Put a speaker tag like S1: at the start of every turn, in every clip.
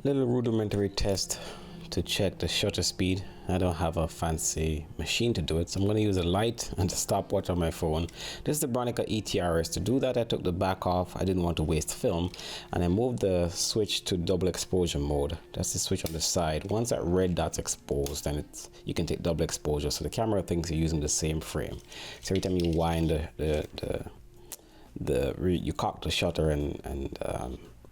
S1: Little rudimentary test to check the shutter speed. I don't have a fancy machine to do it, so I'm going to use a light and a stopwatch on my phone. This is the Bronica ETRS. To do that, I took the back off. I didn't want to waste film, and I moved the switch to double exposure mode. That's the switch on the side. Once that red dot's exposed, then you can take double exposure, so the camera thinks you're using the same frame. So every time you wind you cock the shutter and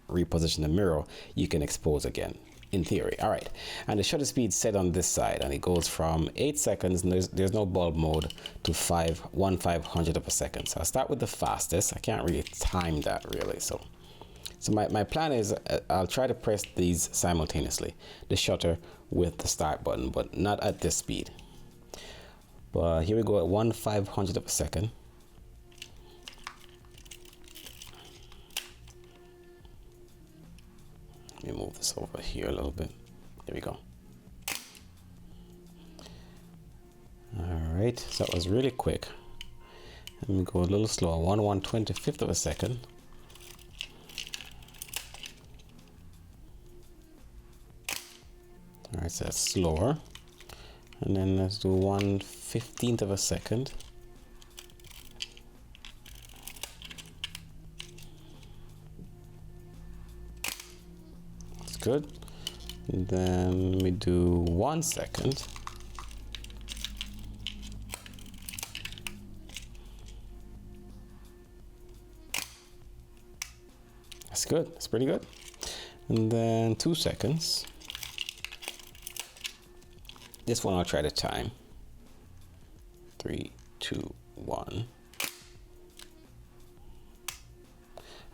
S1: reposition the mirror, you can expose again, in theory. All right, and the shutter speed set on this side, and it goes from 8 seconds, and there's no bulb mode, to 1/500th of a second. So I'll start with the fastest. I can't really time that really, so my plan is I'll try to press these simultaneously, the shutter with the start button, but not at this speed. But here we go at 1/500th of a second. Let me move this over here a little bit. There we go. All right, so that was really quick. Let me go a little slower, 1/125th of a second. All right, so that's slower. And then let's do 1/15th of a second. Good. And then we do 1 second. That's good. That's pretty good. And then 2 seconds. This one I'll try to time. 3, 2, 1.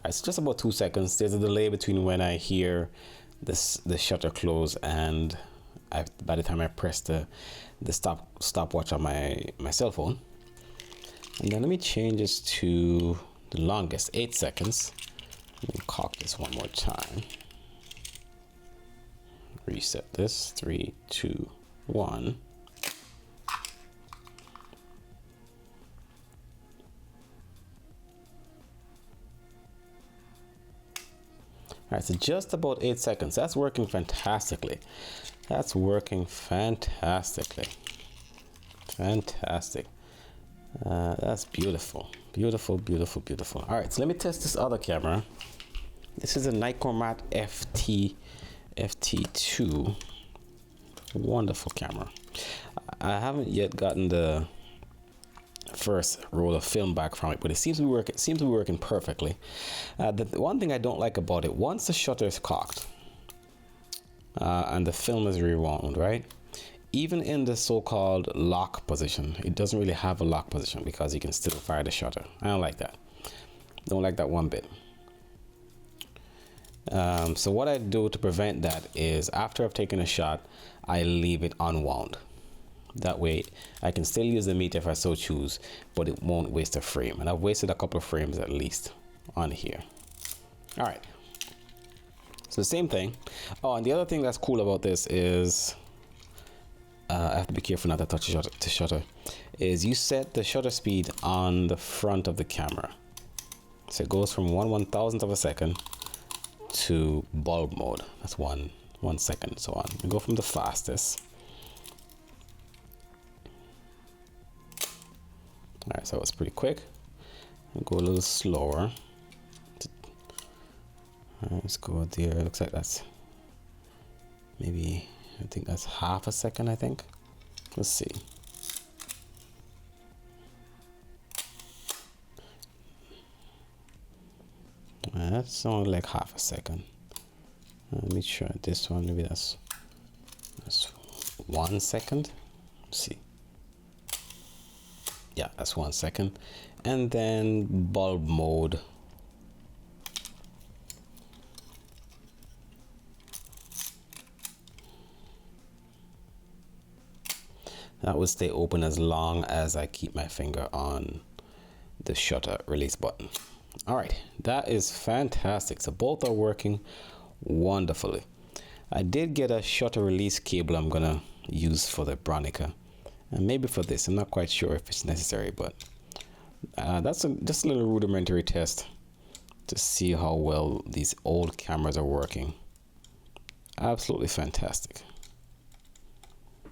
S1: It's just about 2 seconds. There's a delay between when I hear the shutter close and by the time I press the stopwatch on my cell phone. And then let me change this to the longest, 8 seconds. Let me cock this one more time. Reset this. 3, 2, 1. All right, so just about 8 seconds. That's working fantastically. That's working fantastically. Fantastic. That's beautiful. Beautiful, beautiful, beautiful. All right, so let me test this other camera. This is a Nikkormat FT2. Wonderful camera. I haven't yet gotten the first roll of film back from it, but it seems to be working perfectly. The one thing I don't like about it, once the shutter is cocked and the film is rewound, right, even in the so-called lock position, it doesn't really have a lock position because you can still fire the shutter. I don't like that. Don't like that one bit. So what I do to prevent that is after I've taken a shot, I leave it unwound. That way I can still use the meter if I so choose, but it won't waste a frame. And I've wasted a couple of frames at least on here. All right, so the same thing. Oh, and the other thing that's cool about this is I have to be careful not to touch the shutter, is you set the shutter speed on the front of the camera. So it goes from 1/1000th of a second to bulb mode. That's 1 second, so on. We go from the fastest. All right, so it's pretty quick. I'll go a little slower. All right, let's go there. It looks like that's maybe, I think that's half a second, I think. Let's see. That's only like half a second. Let me try this one. Maybe that's 1 second. Let's see. Yeah, that's 1 second. And then bulb mode. That will stay open as long as I keep my finger on the shutter release button. All right, that is fantastic. So both are working wonderfully. I did get a shutter release cable I'm gonna use for the Bronica, and maybe for this. I'm not quite sure if it's necessary, but that's just a little rudimentary test to see how well these old cameras are working. Absolutely fantastic.